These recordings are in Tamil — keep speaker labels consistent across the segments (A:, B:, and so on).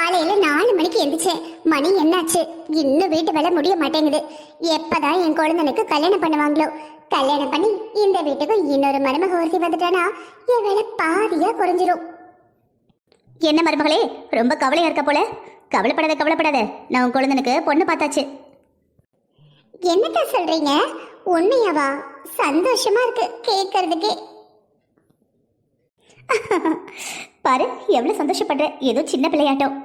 A: காலையில 4 மணிக்கு எந்திரிச்சேன். மணி என்னாச்சு? இன்னும் வீட்டு வேலை முடிய மாட்டேங்குது. எப்பதான் என் குழந்தைனுக்கு கல்யாணம் பண்ணுவாங்களோ? கல்யாணம் பண்ணி இந்த வீட்டுக்கு இன்னொரு மருமக ஒருத்தி வந்துட்டானா என் வேலை பாதியா குறைஞ்சிரும்.
B: என்ன மருமகளே, ரொம்ப கவலையா இருக்க போல. கவலைப்படாத கவலைப்படாத, நான் உன் குழந்தைனுக்கு பொண்ணு பார்த்தாச்சு.
A: என்னக்கா சொல்றீங்க? உண்மையாவா? சந்தோஷமா இருக்கு கேட்கறதுக்கே.
B: பாரு எவ்வளவு சந்தோஷப்படுற, ஏதோ சின்ன பிள்ளையாட்டம்.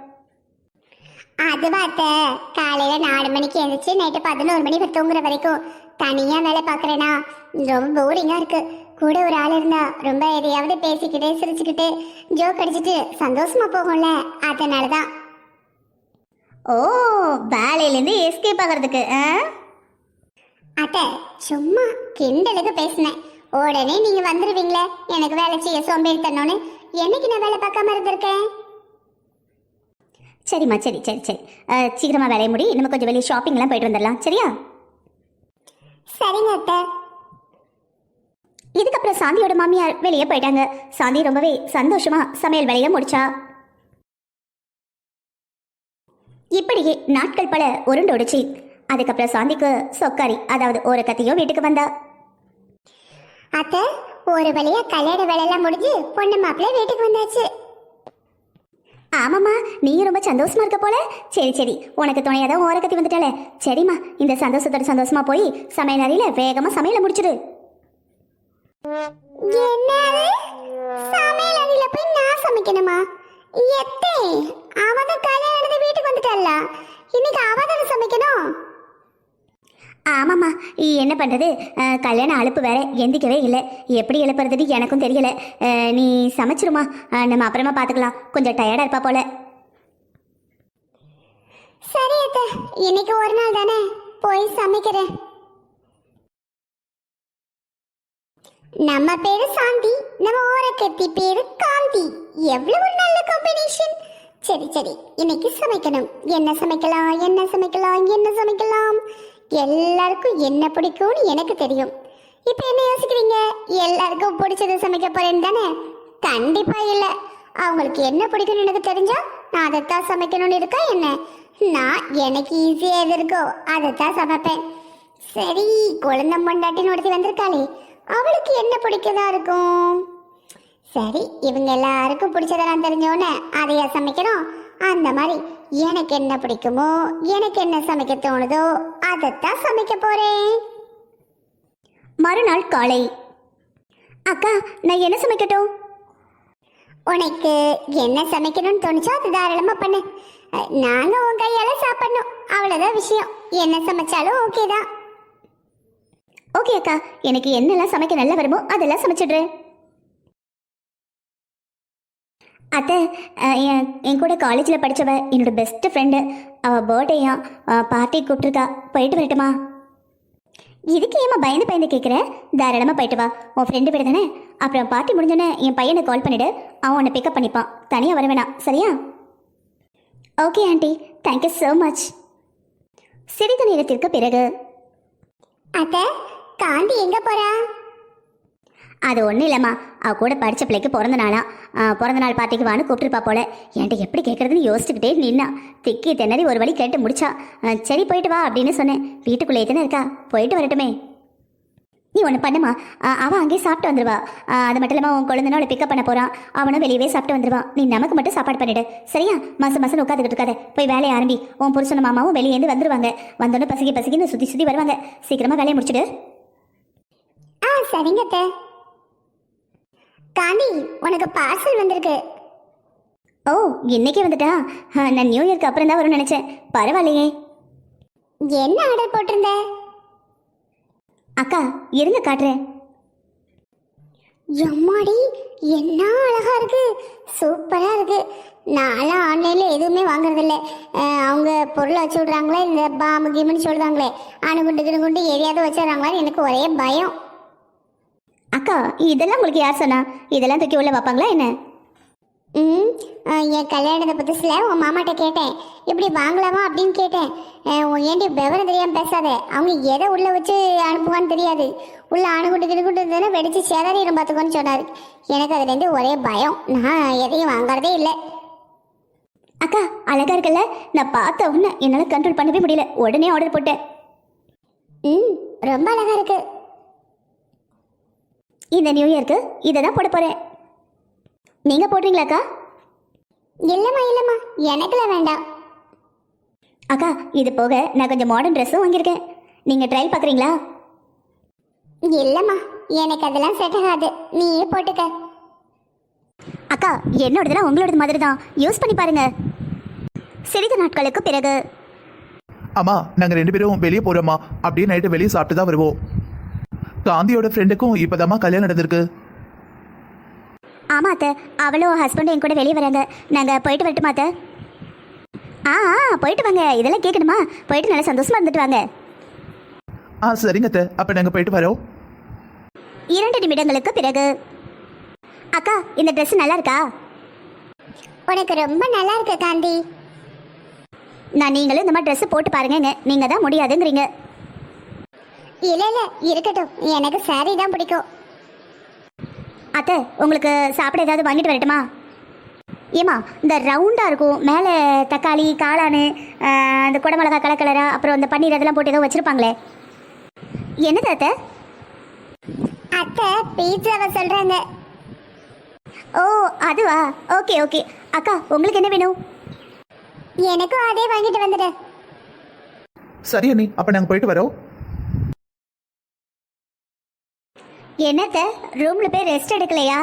A: அது பார்த்த காலையில 4 மணிக்கு எழுந்துச்சு நைட்டு 11 மணி தூங்குற வரைக்கும் தனியா வேலை பார்க்கறேனா ரொம்ப போரிங்கா இருக்கு. கூட ஒரு ஆள் இருந்தா ரொம்ப எதையாவது பேசிக்கிட்டு சிரிச்சுக்கிட்டு ஜோக் அடிச்சுட்டு சந்தோஷமா போகும்ல, அதனாலதான்.
B: ஓ, வேலையிலேருந்து எஸ்கேப் ஆகிறதுக்கு?
A: அத்தை சும்மா கிண்டலுக்கு பேசினேன். உடனே நீங்க வந்துருவீங்களே எனக்கு வேலை செய்ய சோம்பேறித்தனோன்னு. என்னைக்கு நான் வேலை பார்க்காம இருந்திருக்கேன்?
B: சரிம்மா, சரி சரி சரி, சீக்கிரமா வேலையை முடி. நம்ம கொஞ்சம் வெளியே ஷாப்பிங்லாம் போயிட்டு வந்துடலாம், சரியா?
A: சரிங்க அத்தை.
B: இதுக்கப்புறம் சாந்தியோட மாமியார் வெளியே போயிட்டாங்க. சாந்தி ரொம்பவே சந்தோஷமா சமையல் வேலையை முடிச்சா. இப்படியே நாட்கள் பல உருண்டோடுச்சு. அதுக்கப்புறம் சாந்திக்கு சொக்காரி, அதாவது ஒரு கத்தியோ வீட்டுக்கு வந்தா.
A: அத்தை ஒரு வழியா கல்யாண வேலையெல்லாம் முடிஞ்சு பொண்ணு மாப்பிள்ளை வீட்டுக்கு வந்தாச்சு.
B: ஆமாம்மா, நீ ரொம்ப சந்தோஷமா இருக்க போல. சரி சரி, உனக்கு துணையாதான் ஓர கத்தி வந்துட்டாலே. சரிம்மா, இந்த சந்தோஷத்தோட சந்தோஷமா போய் சமையல் அறையில வேகமா சமையலை முடிச்சிடு.
A: என்னது? சமையல் அறையில போய் நான் சமைக்கணுமா? எத்தே அவத கல்யாணம் வீட்டுக்கு வந்துட்டல்ல, இன்னைக்கு அவதான சமைக்கணும்.
B: ஆமாம்மா, என்ன பண்ணுறது, கல்யாணம் அலுப்பு வேற, எந்திக்கவே இல்லை. எப்படி எழுப்புறதுன்னு எனக்கும் தெரியல. நீ சமைச்சிருமா, நம்ம அப்புறமா பார்த்துக்கலாம். கொஞ்சம் டயர்டாக இருப்பா போல.
A: சரி அத்தை, இன்னைக்கு ஒரு நாள் தானே, போய் சமைக்கிறேன். நம்ம பேரு சாந்தி, நம்ம ஓரக்கத்தி பேரு காந்தி. எவ்வளவு ஒரு நல்ல காம்பினேஷன். சரி சரி, இன்னைக்கு சமைக்கணும். என்ன சமைக்கலாம் என்ன சமைக்கலாம் என்ன சமைக்கலாம்? எல்லாருக்கும் என்ன பிடிக்கும்னு எனக்கு தெரியும். இப்போ என்ன யோசிக்கிறீங்க? எல்லாருக்கும் பிடிச்சதை சமைக்க போறேன்னு தானே? கண்டிப்பா இல்ல. அவங்களுக்கு என்ன பிடிக்கும்னு எனக்கு தெரிஞ்சா நான் அதைத்தான் சமைக்கணும்னு இருக்கா என்ன? நான் எனக்கு ஈஸியா எது இருக்கோ அதைத்தான் சமைப்பேன். சரி, குழந்தை பொண்டாட்டின்னு ஒருத்தி வந்திருக்காளே, அவளுக்கு என்ன பிடிக்கதா இருக்கும்? சரி, இவங்க எல்லாருக்கும் பிடிச்சதெல்லாம் தெரிஞ்சோன்னே அதையா சமைக்கணும். அந்த மாதிரி எனக்கு என்ன பிடிக்குமோ, எனக்கு என்ன சமைக்க தோணுதோ அதைத்தான் சமைக்க போறேன்.
B: மறுநாள் காலை. அக்கா, நான் என்ன சமைக்கட்டும்?
A: உனக்கு என்ன சமைக்கணும்னு தோணுச்சோ அது தாராளமா பண்ணு. நாங்க உன் கையால சாப்பிடணும், அவ்வளவுதான் விஷயம். என்ன சமைச்சாலும் ஓகே தான்.
B: ஓகே அக்கா, எனக்கு என்னெல்லாம் சமைக்க நல்லா வருமோ அதெல்லாம் சமைச்சிடுறேன். அத்தை, என் கூட காலேஜில் படித்தவ என்னோட பெஸ்ட் ஃப்ரெண்டு, அவள் பர்த்டேயா பார்ட்டி கூப்பிட்ருக்கா. போயிட்டு வரட்டுமா? இதுக்கு ஏமா பயந்து பயந்து கேட்குற? தாராளமாக போயிட்டு வா, உன் ஃப்ரெண்டு பேர் தானே. அப்புறம் பார்ட்டி முடிஞ்சோன்னே என் பையனை கால் பண்ணிவிடு, அவன் உன்னை பிக்கப் பண்ணிப்பான். தனியாக வர வேணாம், சரியா? Okay aunty, thank you so much. சிறிது நேரத்திற்கு பிறகு.
A: அத்தை, காந்தி எங்க போறா?
B: அது ஒன்றும் இல்லைம்மா, அவள் கூட படித்த பிள்ளைக்கு பிறந்த நாளா, பிறந்த நாள் பார்ட்டிக்கு வான்னு கூப்பிட்டுருப்பா போல. என்கிட்ட எப்படி கேட்குறதுன்னு யோசிச்சுக்கிட்டே நின்னா. திக்கி திணறி ஒரு வழி கேட்டு முடிச்சா. சரி போயிட்டு வா அப்படின்னு சொன்னேன். வீட்டுக்குள்ளே தானே இருக்கா, போயிட்டு வரட்டுமே. நீ ஒன்று பண்ணுமா, அவன் அங்கேயே சாப்பிட்டு வந்துடுவா. அது மட்டும் இல்லாமல் உன் குழந்தைன அவளை பிக்கப் பண்ண போகிறான், அவனும் வெளியவே சாப்பிட்டு வந்துடுவான். நீ நமக்கு மட்டும் சாப்பாடு பண்ணிவிடு, சரியா? மாதம் மாதம் உட்காந்துக்கிட்டு இருக்காத, போய் வேலையை ஆரம்பி. உன் புருஷனும் மாமாவும் வெளியேந்து வந்துடுவாங்க. வந்தோன்னே பசிக்கி பசிக்கின்னு சுற்றி சுற்றி வருவாங்க. சீக்கிரமாக வேலையை முடிச்சுடு.
A: சரிங்க அத்தை. காந்தி, உனக்கு பார்சல் வந்திருக்கு.
B: ஓ, இன்னைக்கே வந்துட்டா? நான் நியூ இயர்க்கு அப்புறம் தான் வரும்னு நினச்சேன். பரவாயில்லையே.
A: என்ன ஆர்டர் போட்டிருந்த?
B: அக்கா இருங்க காட்டுறேன்.
A: எம்மாடி, என்ன அழகா இருக்கு, சூப்பரா இருக்கு. நான்லாம் ஆன்லைனில் எதுவுமே வாங்குறதில்ல. அவங்க பொருளை வச்சு விட்றாங்களே, இந்த பாம்பு கிம்னு சொல்கிறாங்களே, அணுகுண்டு கிணுகுண்டு எதையாவது வச்சுறாங்களான்னு எனக்கு ஒரே பயம்.
B: அக்கா, இதெல்லாம் உங்களுக்கு யார் சொன்னா? இதெல்லாம் தூக்கி உள்ள வைப்பாங்களா என்ன?
A: என் கல்யாணத்தை புதுசில் உன் மாமாட்ட கேட்டேன், இப்படி வாங்கலாமா அப்படின்னு கேட்டேன். ஏன்டி விவரம் தெரியாமல் பேசாத, அவங்க எதை உள்ளே வச்சு அனுப்புவான்னு தெரியாது. உள்ள அணுகுண்டு கிணுகுண்டு இருந்ததுன்னா வெடிச்சு சேதாரிடும் பார்த்துக்கோன்னு சொன்னார். எனக்கு அதுலேருந்து ஒரே பயம். நான் எதையும் வாங்குறதே இல்லை.
B: அக்கா அழகா இருக்குல்ல? நான் பார்த்த உடனே என்னால் கண்ட்ரோல் பண்ணவே முடியல, உடனே ஆர்டர் போட்டேன்.
A: ம், ரொம்ப அழகா இருக்கு.
B: இந்த நியூ இயர்க்கு இதை தான் போட போகிறேன். நீங்கள் போடுறீங்களாக்கா?
A: இல்லம்மா இல்லம்மா, எனக்குலாம் வேண்டாம்.
B: அக்கா இது போக நான் கொஞ்சம் மாடர்ன் ட்ரெஸ்ஸும் வாங்கியிருக்கேன். நீங்கள் ட்ரையல் பார்க்குறீங்களா?
A: இல்லம்மா, எனக்கு அதெல்லாம் செட் ஆகாது, நீயே போட்டுக்க.
B: அக்கா என்னோடதுலாம் உங்களோடது மாதிரி தான், யூஸ் பண்ணி பாருங்க. சிறிது நாட்களுக்கு பிறகு.
C: அம்மா நாங்கள் 2 பேரும் வெளியே போகிறோம்மா. அப்படியே நைட்டு வெளியே சாப்பிட்டு தான் வருவோம். காந்தியோட ஃப்ரெண்டுக்கும் இப்போதாம்மா கல்யாணம் நடந்திருக்கு.
B: ஆமாம் அத்தை, அவளும் ஹஸ்பண்டும் என் கூட வெளியே வராங்க. நாங்கள் போயிட்டு வரட்டுமா அத்தை? போயிட்டு வாங்க, இதெல்லாம் கேட்கணுமா? போயிட்டு நல்லா சந்தோஷமா இருந்துட்டு வாங்க.
C: சரிங்க அத்தை, அப்போ நாங்கள் போயிட்டு வரோம்.
B: 2 நிமிடங்களுக்கு பிறகு. அக்கா இந்த ட்ரெஸ் நல்லா இருக்கா?
A: உனக்கு ரொம்ப நல்லா இருக்கு காந்தி.
B: நான் நீங்களும் இந்த மாதிரி ட்ரெஸ் போட்டு பாருங்க, நீங்கள் தான் முடியாதுங்கிறீங்க.
A: இல்ல இல்ல, இருக்கட்டும், எனக்கு சாரி தான் பிடிக்கும்.
B: அத்தை உங்களுக்கு சாப்பிட ஏதாவது வாங்கிட்டு வரட்டுமா? ஏமா இந்த ரவுண்டாக இருக்கும், மேலே தக்காளி காளானு இந்த குடமிளகா கலக்கலரா அப்புறம் இந்த பன்னீர் அதெல்லாம் போட்டு ஏதோ வச்சுருப்பாங்களே, என்னது அத்தை?
A: அத்தை பீட்சாவை சொல்றாங்க.
B: ஓ அதுவா, ஓகே ஓகே. அக்கா உங்களுக்கு என்ன வேணும்?
A: எனக்கும் அதே வாங்கிட்டு வந்துடு.
C: சரி அண்ணி, அப்போ நாங்கள் போயிட்டு வரோம்.
B: என்னத்த ரூமில் போய் ரெஸ்ட் எடுக்கலையா?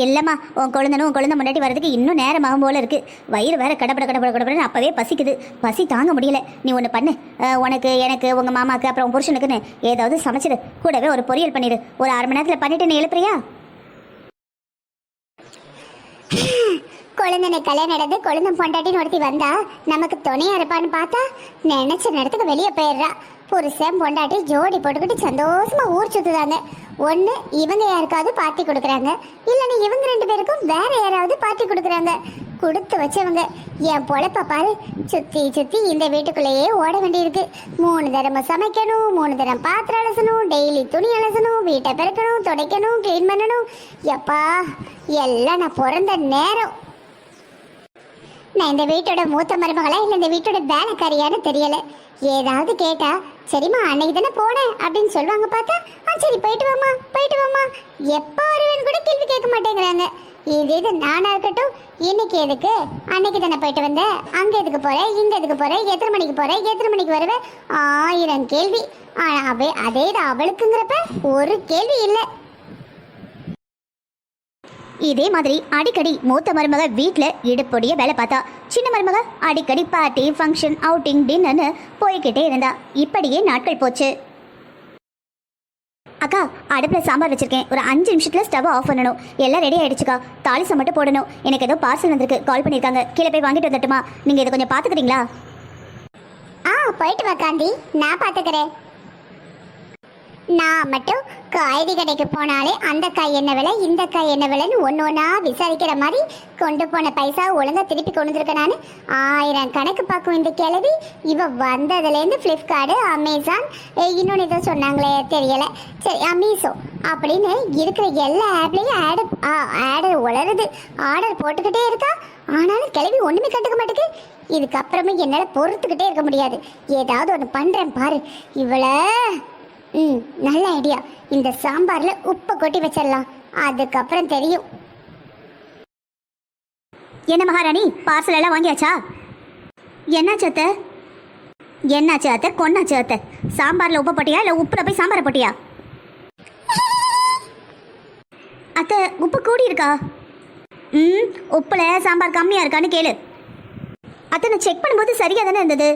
B: இல்லைம்மா, உன் குழந்தை முன்னாடி வரதுக்கு இன்னும் நேரமாகும் போல இருக்கு. வயிறு வேற கடப்படன்னு அப்பவே பசிக்குது, பசி தாங்க முடியல. நீ ஒன்று பண்ணு, உனக்கு எனக்கு உங்கள் மாமாவுக்கு அப்புறம் புருஷனுக்குன்னு ஏதாவது சமைச்சிடு, கூடவே ஒரு பொரியல் பண்ணிடு. ஒரு 1/2 மணி நேரத்தில் பண்ணிட்டு நீ எழுப்புறியா?
A: குழந்தை கல்யாணம் நடந்து குழந்தை பொண்டாட்டின்னு ஒருத்தி வந்தா நமக்கு துணையா இருப்பான்னு பார்த்தா நினைச்ச நேரத்துக்கு வெளியே போயிடுறா. புருஷன் பொண்டாட்டி ஜோடி போட்டுக்கிட்டு சந்தோஷமா ஊர் சுத்துதாங்க. ஒன்று இவங்க யாருக்காவது பார்ட்டி கொடுக்குறாங்க, இல்லைன்னா இவங்க 2 பேருக்கும் வேற யாராவது பார்ட்டி கொடுக்குறாங்க. கொடுத்து வச்சவங்க என் பொழப்ப பாரு, சுற்றி சுற்றி இந்த வீட்டுக்குள்ளேயே ஓட வேண்டியிருக்கு. 3 தடவை சமைக்கணும், 3 தடவை பாத்திரம் அலசணும், டெய்லி துணி அலசணும், வீட்டை பெருக்கணும், துடைக்கணும், க்ளீன் பண்ணணும். எப்பா எல்லாம் நான் பிறந்த நேரம். நான் இந்த வீட்டோட மூத்த மருமகளா இல்லை இந்த வீட்டோட வேலைக்காரியான்னு தெரியல. ஏதாவது கேட்டா சரிம்மா அன்னைக்கு தானே போனேன் அப்படின்னு சொல்லுவாங்க. பார்த்தா சரி போயிட்டு வாமா போயிட்டு வாமா, எப்போ வருவேன்னு கூட கேள்வி கேட்க மாட்டேங்கிறாங்க. இது நானா இருக்கட்டும், இன்னைக்கு எதுக்கு, அன்னைக்கு தானே போயிட்டு வந்தேன், அங்கே எதுக்கு போகிறேன், இங்கே எதுக்கு போகிறேன், எத்தனை மணிக்கு போகிறேன், எத்தனை மணிக்கு வருவேன், 1000 கேள்வி. ஆனால் அதே தான் அவளுக்குங்கிறப்ப ஒரு கேள்வி இல்லை.
B: இதே மாதிரி அடிக்கடி மூத்த மருமக வீட்டில் இடுப்பொடிய வேலை பார்த்தா, சின்ன மருமக அடிக்கடி பார்ட்டி ஃபங்க்ஷன் அவுட்டிங் டின்னர்னு போய்கிட்டே இருந்தா. இப்படியே நாட்கள் போச்சு. அக்கா அடுப்பில் சாம்பார் வச்சிருக்கேன், ஒரு 5 நிமிஷத்தில் ஸ்டவ் ஆஃப் பண்ணணும். எல்லாம் ரெடி ஆகிடுச்சுக்கா, தாளிசம் மட்டும் போடணும். எனக்கு ஏதோ பார்சல் வந்திருக்கு, கால் பண்ணியிருக்காங்க, கீழே போய் வாங்கிட்டு வந்துட்டுமா? நீங்கள் இதை கொஞ்சம் பார்த்துக்கிறீங்களா?
A: போயிட்டு வா காந்தி, நான் பார்த்துக்கிறேன். நான் மட்டும் காய்கறி கடைக்கு போனாலே அந்த காய் என்ன விலை, இந்த காய் என்ன விலைன்னு ஒன்றா விசாரிக்கிற மாதிரி கொண்டு போன பைசா ஒழுங்காக திருப்பி கொண்டு வந்திருக்கேன். நான் 1000 கணக்கு பார்க்கும் இந்த கிழவி. இவ வந்ததுலேருந்து ஃப்ளிப்கார்டு, அமேசான், இன்னொன்று ஏதோ சொன்னாங்களே தெரியலை, சரி மீஷோ அப்படின்னு இருக்கிற எல்லா ஆப்லேயும் ஆர்டர் உளருது. ஆர்டர் போட்டுக்கிட்டே இருக்கா, ஆனாலும் கிளவி ஒன்றுமே கட்டுக்க மாட்டேக்கு. இதுக்கப்புறமே என்னால் பொறுத்துக்கிட்டே இருக்க முடியாது, ஏதாவது ஒன்று பண்ணுறேன் பாரு இவளை. நல்ல ஐடியா, இந்த சாம்பார்ல உப்பை கொட்டி வச்சிடலாம், அதுக்கப்புறம் தெரியும்.
B: என்ன மகாராணி, பார்சல் எல்லாம் வாங்கியாச்சா? என்னாச்சு அத்தை? என்னாச்சு அத்தை, கொன்னாச்சு அத்தை? சாம்பார்ல உப்பு போட்டியா இல்லை உப்புல போய் சாம்பாரை போட்டியா? அத்தை உப்பு கூடி இருக்கா? உப்புல சாம்பார் கம்மியா இருக்கான்னு கேளு. அத்தை நான் செக் பண்ணும்போது சரியா தானே இருந்தது.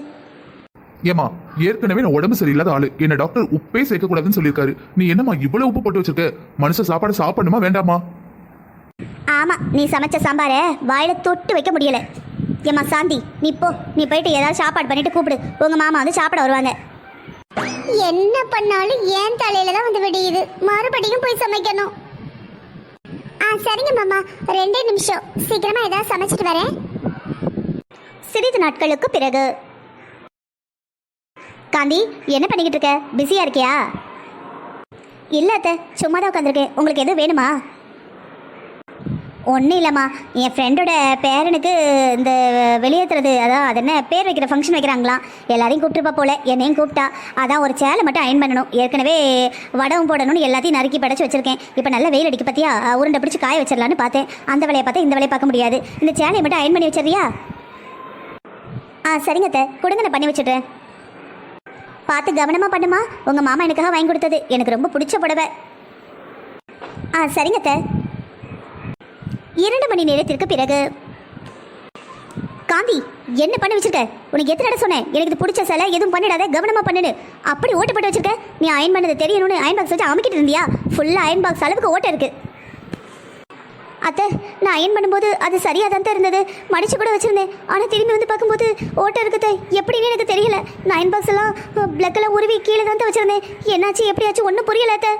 C: ஏமா ஏற்கனவே நான் உடம்பு சரியில்லாத ஆளு, என்ன டாக்டர் உப்பே சேர்க்க கூடாதுன்னு சொல்லியிருக்காரு. நீ என்னம்மா இவ்வளவு உப்பு போட்டு வச்சிருக்க? மனுஷ சாப்பாடு சாப்பிடணுமா வேண்டாமா?
B: ஆமா, நீ சமைச்ச சாம்பாரை வாயில தொட்டு வைக்க முடியல. ஏமா சாந்தி, நீ போயிட்டு ஏதாவது சாப்பாடு பண்ணிட்டு கூப்பிடு, உங்க மாமா வந்து சாப்பிட வருவாங்க.
A: என்ன பண்ணாலும் ஏன் தலையில தான் வந்து விடியுது, மறுபடியும் போய் சமைக்கணும். சரிங்க மாமா, 2 நிமிஷம், சீக்கிரமா ஏதாவது சமைச்சிட்டு வரேன்.
B: சிறிது நாட்களுக்கு பிறகு. காந்தி என்ன பண்ணிக்கிட்டு இருக்க, பிஸியா இருக்கியா? இல்ல அத்தை, சும்மா தான் உட்காந்துருக்கேன். உங்களுக்கு எதுவும் வேணுமா? ஒன்றும் இல்லைம்மா, என் ஃப்ரெண்டோட பேரனுக்கு இந்த வெளியேற்றுறது, அதான் அது என்ன பேர் வைக்கிற ஃபங்க்ஷன் வைக்கிறாங்களாம். எல்லாரையும் கூப்பிட்டுருப்பா போல, என்னையும் கூப்பிட்டா. அதான் ஒரு சேலை மட்டும் அயன் பண்ணணும். ஏற்கனவே வடவும் போடணும்னு எல்லாத்தையும் நறுக்கி படைச்சு வச்சிருக்கேன். இப்போ நல்ல வெயில் அடிக்க பார்த்தியா, உருண்டை பிடிச்சி காய வச்சிடலான்னு பார்த்தேன். அந்த வேலையை பார்த்தா இந்த வேலையை பார்க்க முடியாது. இந்த சேலையை மட்டும் அயன் பண்ணி வச்சிடறியா? சரிங்க அத்தை, கொடுங்க, நான் பண்ணி வச்சுட்றேன். பார்த்து கவனமாக பண்ணுமா. உங்கள் மாமா எனக்காக வாங்கி கொடுத்தது, எனக்கு ரொம்ப பிடிச்ச புடவை. சரிங்க அத்தை. 2 மணி நேரத்திற்கு பிறகு. காந்தி, என்ன பண்ணி வச்சிருக்க? உனக்கு எத்தனை இடம் சொன்னேன், எனக்கு இது பிடிச்ச சிலை எதுவும் பண்ணிடாத, கவனமாக பண்ணுன்னு. அப்படி ஓட்ட போட்டு வச்சிருக்க. நீ அயன் பண்ணது தெரியணும்னு அயன் பாக்ஸ் வச்சு அமைக்கிட்டு இருந்தியா? ஃபுல்லாக அயன் பாக்ஸ் அளவுக்கு ஓட்ட இருக்கு. அத்தை, நான் அயன் பண்ணும்போது அது சரியாக தான் இருந்தது, மடிச்சு கூட வச்சிருந்தேன். ஆனால் திரும்பி வந்து பார்க்கும்போது ஓட்ட இருக்குது. எப்படின்னு எனக்கு தெரியல. நான் அயன் பாக்ஸ் எல்லாம் பிளக்கெல்லாம் உருவி கீழே தான் வச்சிருந்தேன். என்னாச்சு எப்படியாச்சும் ஒன்றும் புரியல அத்தை.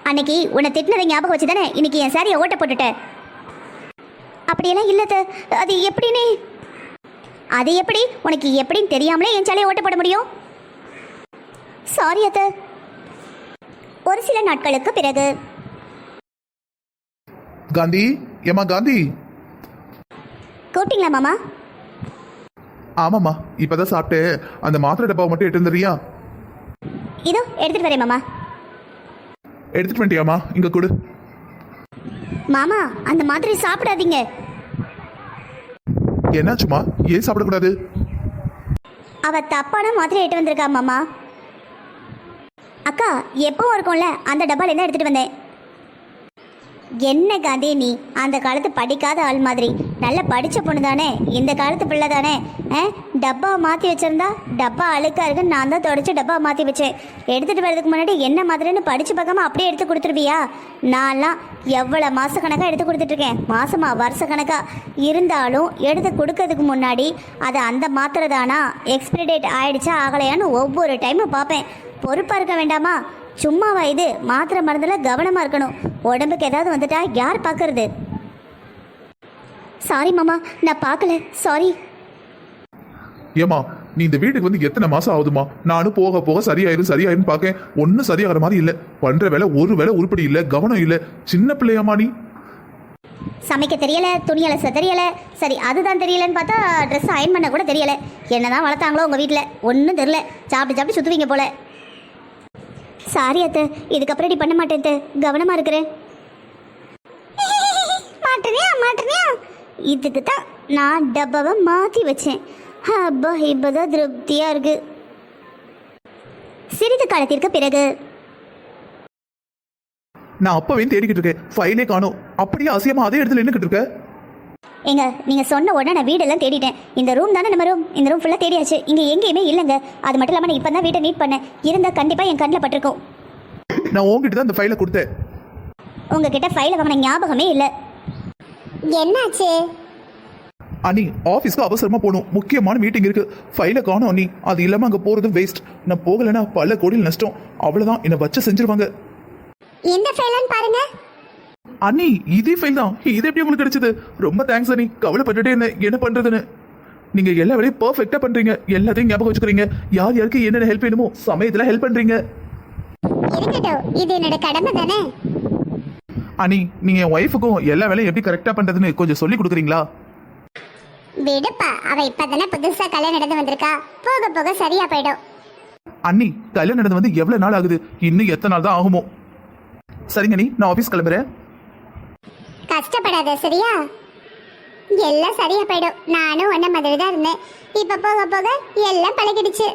B: அன்னைக்கு உன்னை திட்டினதை ஞாபகம் வச்சு தானே இன்னைக்கு என் சாரியை ஓட்ட போட்டுட்டேன். அப்படியெல்லாம் இல்லை அத்தை. அது எப்படின்னு? அது எப்படி உனக்கு எப்படின்னு தெரியாமலே என் சாலையை ஓட்ட போட முடியும்? சாரி அத்தை. ஒரு சில நாட்களுக்கு பிறகு.
C: காந்தி, ஏமா காந்தி?
B: கூப்பிட்டீங்களா மாமா?
C: ஆமாம்மா, இப்பதான் சாப்பிட்டு அந்த மாத்திரை டப்பாவை மட்டும் எடுத்து வந்துறியா?
B: இதோ எடுத்துட்டு வரேன் மாமா.
C: எடுத்துட்டு வந்துட்டியாமா? இங்க கொடு.
B: மாமா, அந்த மாத்திரை சாப்பிடாதீங்க.
C: என்னாச்சுமா, ஏன் சாப்பிடக்கூடாது?
B: அவ தப்பான மாத்திரை எடுத்து வந்திருக்கா மாமா. அக்கா, எப்பவும் இருக்கும்ல, அந்த டப்பால என்ன எடுத்துட்டு வந்தேன். என்ன காந்தி நீ அந்த காலத்து படிக்காத ஆள் மாதிரி, நல்ல படித்த பொண்ணு தானே, இந்த காலத்து பிள்ளை தானே. டப்பா மாற்றி வச்சிருந்தா டப்பா அழுக்கா இருக்குன்னு நான் தான் தொடச்சி டப்பா மாற்றி வச்சேன். எடுத்துகிட்டு வரதுக்கு முன்னாடி என்ன மாதிரின்னு படித்து பார்க்காம அப்படியே எடுத்து கொடுத்துருவியா? நான்லாம் எவ்வளோ மாதக்கணக்காக எடுத்து கொடுத்துட்ருக்கேன், மாதமா வருஷ கணக்காக இருந்தாலும் எடுத்து கொடுக்கறதுக்கு முன்னாடி அதை அந்த மாத்திரை தானா, எக்ஸ்பிரி டேட் ஆகிடுச்சா ஆகலையான்னு ஒவ்வொரு டைமும் பார்ப்பேன். பொறுப்பாக இருக்க வேண்டாமா? சும்மாவா இது? மாத்திரை மருந்தில் கவனமாக இருக்கணும். உடம்புக்கு ஏதாவது வந்துட்டா யார் பார்க்கறது? சாரி மாமா, நான் பார்க்கல, சாரி.
C: ஏமா, நீ இந்த வீட்டுக்கு வந்து எத்தனை மாசம் ஆகுதுமா? நானும் போக போக சரியாயிரும் பார்க்கேன். ஒன்றும் சரியாகிற மாதிரி இல்லை. பண்ற வேலை ஒரு வேலை உருப்படி இல்லை, கவனம் இல்லை. சின்ன பிள்ளையாமா நீ?
B: சமைக்க தெரியல, துணி அலச தெரியல, சரி அதுதான் தெரியலன்னு பார்த்தா ட்ரெஸ் அயன் பண்ண கூட தெரியல. என்னதான் வளர்த்தாங்களோ உங்கள் வீட்டில், ஒன்றும் தெரியல. சாப்பிட்டு சுற்றுவீங்க போல. சாரி அத்தை, இதுக்கப்புறம் இப்படி பண்ண மாட்டேன் அத்தை, கவனமாக இருக்கிறேன். மாட்டேனியா? இதுக்கு தான் நான் டப்பாவை மாற்றி வச்சேன். அப்பா, இப்போதான் திருப்தியாக இருக்கு. சிறிது காலத்திற்கு பிறகு.
C: நான் அப்பவே தேடிக்கிட்டு இருக்கேன், ஃபைலே காணோம். அப்படியே அசியமா அதே இடத்துல நின்னுக்கிட்டு இருக்க.
B: ஏங்க, நீங்கள் சொன்ன உடனே நான் வீடெல்லாம் தேடிட்டேன். இந்த ரூம் தானே நம்ம ரூம், இந்த ரூம் ஃபுல்லாக தேடியாச்சு. இங்கே எங்கேயுமே இல்லைங்க. அது மட்டும் இல்லாமல் நான் இப்போ தான் வீட்டை நீட் பண்ணேன். இருந்தால் கண்டிப்பாக என் கண்ணில் பட்டிருக்கும்.
C: நான் உங்ககிட்ட தான் இந்த ஃபைலை கொடுத்தேன்.
B: உங்ககிட்ட ஃபைலை வாங்கின ஞாபகமே இல்லை.
A: என்னாச்சு?
C: அண்ணி, ஆஃபீஸ்க்கு அவசரமா போகணும், முக்கியமான மீட்டிங் இருக்கு. ஃபைலை காணோம் அண்ணி. அது இல்லாமல் அங்கே போகிறது வேஸ்ட். நான் போகலைன்னா பல கோடியில் நஷ்டம். அவ்வளோதான், என்னை வச்சு செஞ்சிருவாங்க.
A: எந்த ஃபைலன்னு பாருங்க.
C: அண்ணி, இதே ஃபைல் தான். இது எப்படி உங்களுக்கு கிடைச்சது? ரொம்ப தேங்க்ஸ் அண்ணி. கவலைப்பட்டுட்டே இருந்தேன் என்ன பண்றதுன்னு. நீங்க எல்லா வேலையும் பர்ஃபெக்டா பண்றீங்க, எல்லாத்தையும் ஞாபகம் வச்சுக்கிறீங்க. யார் யாருக்கு என்னென்ன ஹெல்ப் வேணுமோ சமயத்துல ஹெல்ப் பண்றீங்க.
A: இருக்கட்டும், இது என்னோட கடமை தானே.
C: அண்ணி, நீங்க என் ஒய்ஃபுக்கும் எல்லா வேலையும் எப்படி கரெக்டா பண்றதுன்னு கொஞ்சம் சொல்லி கொடுக்குறீங்களா?
A: விடுப்பா, அவ இப்பதானே புதுசா கல்யாணம் நடந்து வந்திருக்கா, போக போக சரியா போயிடும்.
C: அண்ணி, கல்யாணம் நடந்து வந்து எவ்வளவு நாள் ஆகுது? இன்னும் எத்தனை நாள் தான் ஆகுமோ? சரிங்க நீ, நான் ஆஃபீஸ் கிளம்புறேன்.
A: கஷ்டப்படாத, சரியா? எல்லாம் சரியா போயிடும். நானும் ஒன்ன மாதிரி தான் இருந்தேன். இப்ப போக போக எல்லாம் பழகிடுச்சு.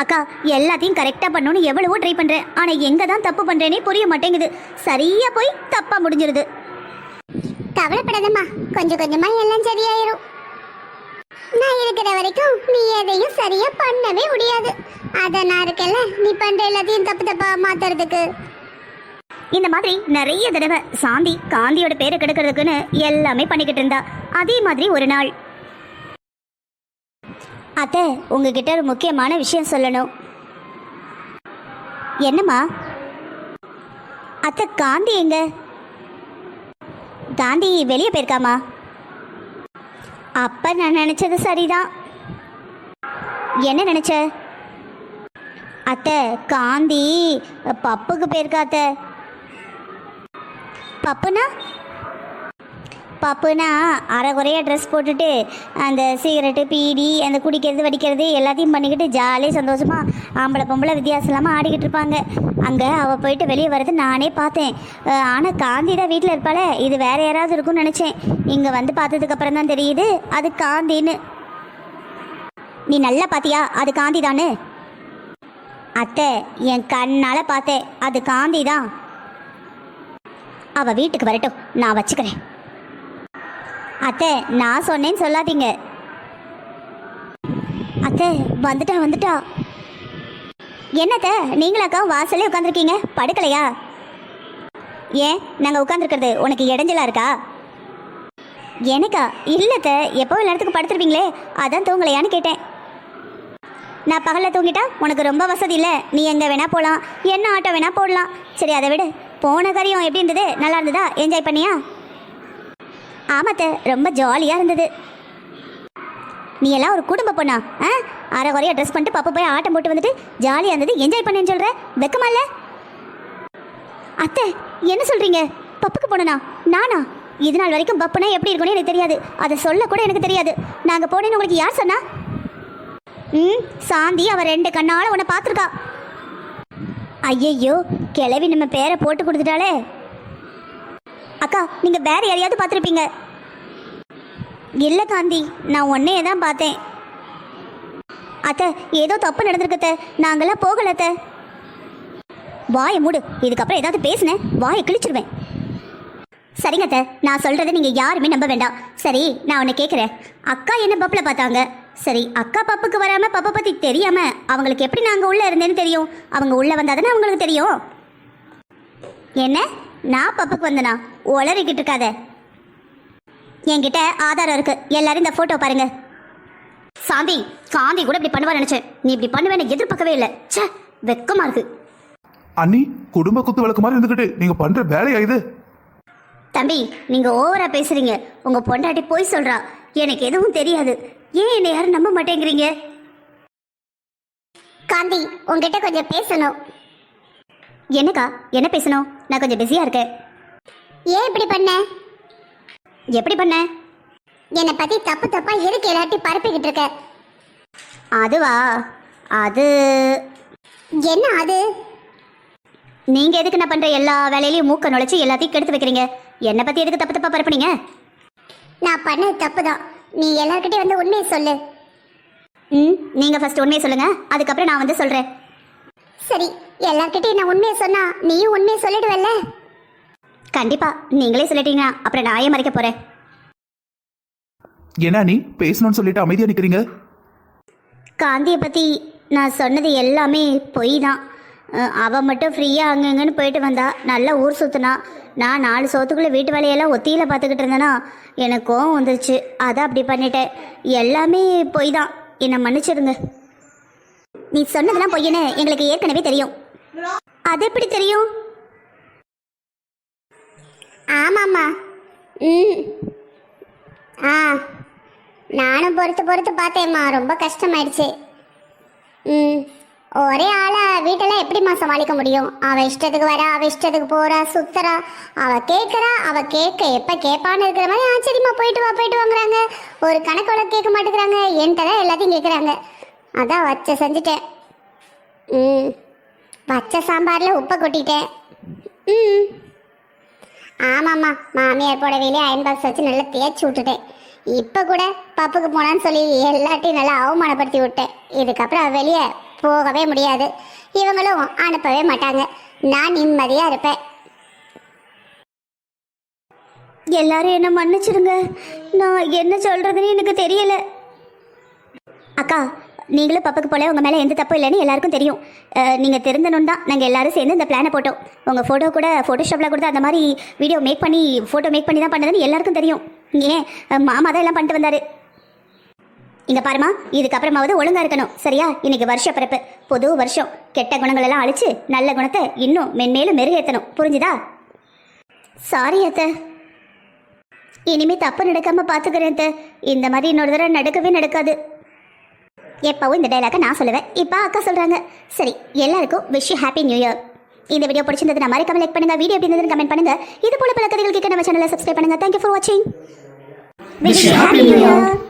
B: அக்கா, எல்லாத்தையும் கரெக்டாக பண்ணணும்னு எவ்வளவோ ட்ரை பண்ணுறேன். ஆனால் எங்கே தான் தப்பு பண்ணுறேனே புரிய மாட்டேங்குது. சரியாக போய் தப்பாக முடிஞ்சிருது.
A: கவலைப்படாதம்மா, கொஞ்சம் கொஞ்சமா எல்லாம் சரியாயிரும். நான் இருக்கிற வரைக்கும் நீ எதையும் சரியா பண்ணவே முடியாது. அத நான் இருக்கல, நீ பண்ற எல்லாத்தையும் தப்பு தப்பா மாத்துறதுக்கு.
B: இந்த மாதிரி நிறைய தடவை சாந்தி காந்தியோட பேரை கெடுக்கிறதுக்குன்னு எல்லாமே பண்ணிக்கிட்டு இருந்தா. அதே மாதிரி ஒரு நாள், அத்தை, உங்ககிட்ட ஒரு முக்கியமான விஷயம் சொல்லணும். என்னம்மா? அத்தை, காந்தி எங்க? காந்தி வெளியே போயிருக்காமா? அப்ப நான் நினைச்சது சரிதான். என்ன நினைச்ச? அத்தை, காந்தி பப்புக்கு போயிருக்கா அத்தை. பப்புனா பப்புனா அரைகுறையாக ட்ரெஸ் போட்டுட்டு அந்த சிகரெட்டு பீடி அந்த குடிக்கிறது வடிக்கிறது எல்லாத்தையும் பண்ணிக்கிட்டு ஜாலியாக சந்தோஷமாக ஆம்பளை பொம்பளை வித்தியாசம் இல்லாமல் ஆடிக்கிட்டு இருப்பாங்க. அங்கே அவள் போயிட்டு வெளியே வர்றது நானே பார்த்தேன். ஆனால் காந்தி தான் வீட்டில் இருப்பாளே, இது வேறு யாராவது இருக்கும்னு நினச்சேன். இங்கே வந்து பார்த்ததுக்கப்புறம் தான் தெரியுது அது காந்தின்னு. நீ நல்லா பார்த்தியா அது காந்தி தானே? அத்தை, என் கண்ணால் பார்த்தேன், அது காந்தி தான். அவள் வீட்டுக்கு வரட்டும், நான் வச்சுக்கிறேன். அத்தை, நான் சொன்னேன்னு சொல்லாதீங்க. அத்தை, வந்துட்டா. என்னத்த நீங்களாக்கா வாசல்லே உட்காந்துருக்கீங்க, படுக்கலையா? ஏன் நாங்கள் உட்காந்துருக்கிறது உனக்கு இடைஞ்சலா இருக்கா? எனக்கா? இல்லத்த, எப்போ நேரத்துக்கு படுத்துருப்பீங்களே, அதான் தூங்கலையான்னு கேட்டேன். நான் பகலில் தூங்கிட்டா உனக்கு ரொம்ப வசதி இல்லை, நீ எங்கே வேணா போகலாம், என்ன ஆட்டோ வேணா போடலாம். சரி அதை விடு, போன காரியம் எப்படி இருந்தது? நல்லா இருந்ததா? என்ஜாய் பண்ணியா? ஆமாத்த, ரொம்ப ஜாலியாக இருந்தது. நீ எல்லாம் ஒரு குடும்ப பொண்ணா? அரை குறையாக ட்ரெஸ் பண்ணிட்டு பப்பு போய் ஆட்டம் போட்டு வந்துட்டு ஜாலியாக இருந்தது என்ஜாய் பண்ணேன்னு சொல்கிற, வெக்கமா இல்லை? அத்தை, என்ன சொல்கிறீங்க? பப்புக்கு போனனா? நானா? இது நாள் வரைக்கும் பப்புனா எப்படி இருக்குன்னு எனக்கு தெரியாது, அதை சொல்ல கூட எனக்கு தெரியாது. நாங்கள் போனேன்னு உங்களுக்கு யார் சொன்னா? சாந்தி அவள் 2 கண்ணால் உன்னை பார்த்துருக்கா. ஐயையோ, கிளவி நம்ம பேரை போட்டு கொடுத்துட்டாலே. அக்கா, நீங்கள் வேற யாரையாவது பார்த்துருப்பீங்க. இல்லை காந்தி, நான் உன்னையே தான் பார்த்தேன். அத்தை, ஏதோ தப்பு நடந்திருக்கத்த, நாங்களாம் போகலத்த. வாயை மூடு, இதுக்கப்புறம் ஏதாவது பேசுனேன் வாயை கிழிச்சிருவேன். சரிங்க அத்தை, நான் சொல்கிறத நீங்கள் யாருமே நம்ப வேண்டாம். சரி, நான் உன்னை கேட்குறேன், அக்கா என்ன பப்பில் பார்த்தாங்க? சரி, அக்கா பப்புக்கு வராமல் பப்பை பற்றி தெரியாமல் அவங்களுக்கு எப்படி நாங்கள் உள்ளே இருந்தேன்னு தெரியும்? அவங்க உள்ளே வந்தாதானே அவங்களுக்கு தெரியும். என்ன, நான் பப்புக்கு வந்தனா? உளறிக்கிட்டு இருக்காத. என்கிட்ட ஆதாரம் இருக்கு, எல்லாரும் இந்த போட்டோ பாருங்க. சாந்தி, காந்தி கூட இப்படி பண்ணுவா நினைச்சேன், நீ இப்படி பண்ணுவேன்னு எதிர்பார்க்கவே இல்லை. ச்சே, வெக்கமா இருக்கு.
C: அண்ணி, குடும்ப குத்து விளக்கு மாதிரி இருந்துகிட்டு நீங்க பண்ற வேலையா இது?
B: தம்பி, நீங்க ஓவரா பேசுறீங்க. உங்க பொண்டாட்டி போய் சொல்றா, எனக்கு எதுவும் தெரியாது. ஏன் என்னை யாரும் நம்ப மாட்டேங்கிறீங்க?
A: காந்தி, உங்ககிட்ட கொஞ்சம் பேசணும்.
B: என்னக்கா, என்ன பேசணும்? நான் கொஞ்சம் பிஸியா இருக்கேன்.
A: ஏன் இப்படி பண்ண?
B: எப்படி பண்ண?
A: என்னை பத்தி தப்பு தப்பா எதுக்கு எல்லாத்தையும் பரப்பிக்கிட்டு இருக்க?
B: அதுவா? அது
A: என்ன அது?
B: நீங்க எதுக்கு நான் பண்ற எல்லா வேலையிலையும் மூக்க நுழைச்சு எல்லாத்தையும் கெடுத்து வைக்கிறீங்க? என்னை பத்தி எதுக்கு தப்பு தப்பா பரப்புனீங்க?
A: நான் பண்ணது தப்பு தான். நீ எல்லார்கிட்டயும் வந்து உண்மையை சொல்லு.
B: நீங்க ஃபர்ஸ்ட் உண்மையை சொல்லுங்க, அதுக்கப்புறம் நான் வந்து சொல்றேன்.
A: சரி, எல்லார்கிட்டயும் நான் உண்மையை சொன்னா நீயும் உண்மையை சொல்லிடுவல்ல?
B: கண்டிப்பா, நீங்களே சொல்லிட்டீங்கன்னா அப்புறம் நான் ஏன் மறைக்க போறேன்?
C: என்ன நீ பேசணும்னு சொல்லிட்டு அமைதியா நிக்கிறீங்க?
B: காந்தியை பத்தி நான் சொன்னது எல்லாமே பொய் தான். அவள் மட்டும் ஃப்ரீயாக அங்கங்கன்னு போயிட்டு வந்தா, நல்லா ஊர் சுற்றினா. நான் 4 சோத்துக்குள்ளே வீட்டு வேலையெல்லாம் ஒத்தியில் பார்த்துக்கிட்டு இருந்தேன்னா எனக்கு கோவம் வந்துருச்சு, அதான் அப்படி பண்ணிட்டேன். எல்லாமே பொய் தான், என்னை மன்னிச்சிடுங்க. நீ சொன்னதெல்லாம் பொய்யன்னு எங்களுக்கு ஏற்கனவே தெரியும். அது எப்படி தெரியும்?
A: ஆமாம்மா. நானும் பொறுத்து பார்த்தேம்மா, ரொம்ப கஷ்டமாயிடுச்சு. ஒரே ஆளா வீட்டெல்லாம் எப்படிம்மா சமாளிக்க முடியும்? அவ இஷ்டத்துக்கு வரா, அவ இஷ்டத்துக்கு போறா, சுத்துறா, அவ கேட்கறா, அவ கேட்க எப்ப கேட்பான்னு இருக்கிற மாதிரி ஆச்சரியமா போயிட்டு வாங்குறாங்க. ஒரு கணக்கோட கேட்க மாட்டேங்கிறாங்க, என்கிட்ட தான் எல்லாத்தையும் கேட்குறாங்க. அதான் வச்ச செஞ்சுட்டேன். வச்ச சாம்பார்ல உப்பை கொட்டிட்டேன். ஆமாம்மா, மாமியார் புடவையிலே அயன் பாக்ஸ் வச்சு நல்லா தேய்ச்சி விட்டுட்டேன். இப்போ கூட பப்புக்கு போனான்னு சொல்லி எல்லாத்தையும் நல்லா அவமானப்படுத்தி விட்டேன். இதுக்கப்புறம் வெளியே போகவே முடியாது, இவங்களும் அனுப்பவே மாட்டாங்க. நான் நிம்மதியாக இருப்பேன்.
B: எல்லாரும் என்ன மன்னிச்சிடுங்க, நான் என்ன சொல்கிறதுன்னு எனக்கு தெரியல. அக்கா, நீங்களும் பப்புக்கு போல உங்கள் மேலே எந்த தப்பும் இல்லைன்னு எல்லாருக்கும் தெரியும். நீங்கள் திருந்தணும் தான் நாங்கள் எல்லாரும் சேர்ந்து இந்த பிளானை போட்டோம். உங்கள் ஃபோட்டோ கூட ஃபோட்டோஷாப்பில் கொடுத்து அந்த மாதிரி வீடியோ ஃபோட்டோ மேக் பண்ணி தான் பண்ணதுன்னு எல்லாருக்கும் தெரியும். ஏன் மாமா தான் எல்லாம் பண்ணிட்டு வந்தார். இங்கே பாருமா, இதுக்கப்புறமாவது ஒழுங்காக இருக்கணும், சரியா? இன்னைக்கு வருஷ பிறப்பு, புது வருஷம். கெட்ட குணங்களெல்லாம் அழிச்சு நல்ல குணத்தை இன்னும் மென்மேலும் மெருகேற்றணும், புரிஞ்சுதா? சாரி அத்தை, இனிமேல் தப்பு நடக்காமல் பார்த்துக்கிறேன் அத்தை. இந்த மாதிரி இன்னொரு தடவை நடக்காது. எப்பவும் இந்த டைலாக நான் சொல்லுவேன், இப்போ அக்கா சொல்கிறாங்க. சரி, எல்லாருக்கும் wish you happy new year. இந்த வீடியோ பிடிச்சிருந்தது நான் மறக்காம லைக் பண்ணுங்க, வீடியோ எப்படி இருந்ததுன்னு கமெண்ட் பண்ணுங்க. இது போல பல கதைகள் கேட்க நம்ம சேனலை சப்ஸ்கிரைப் பண்ணுங்க. Thank you for watching. Wish you happy new year.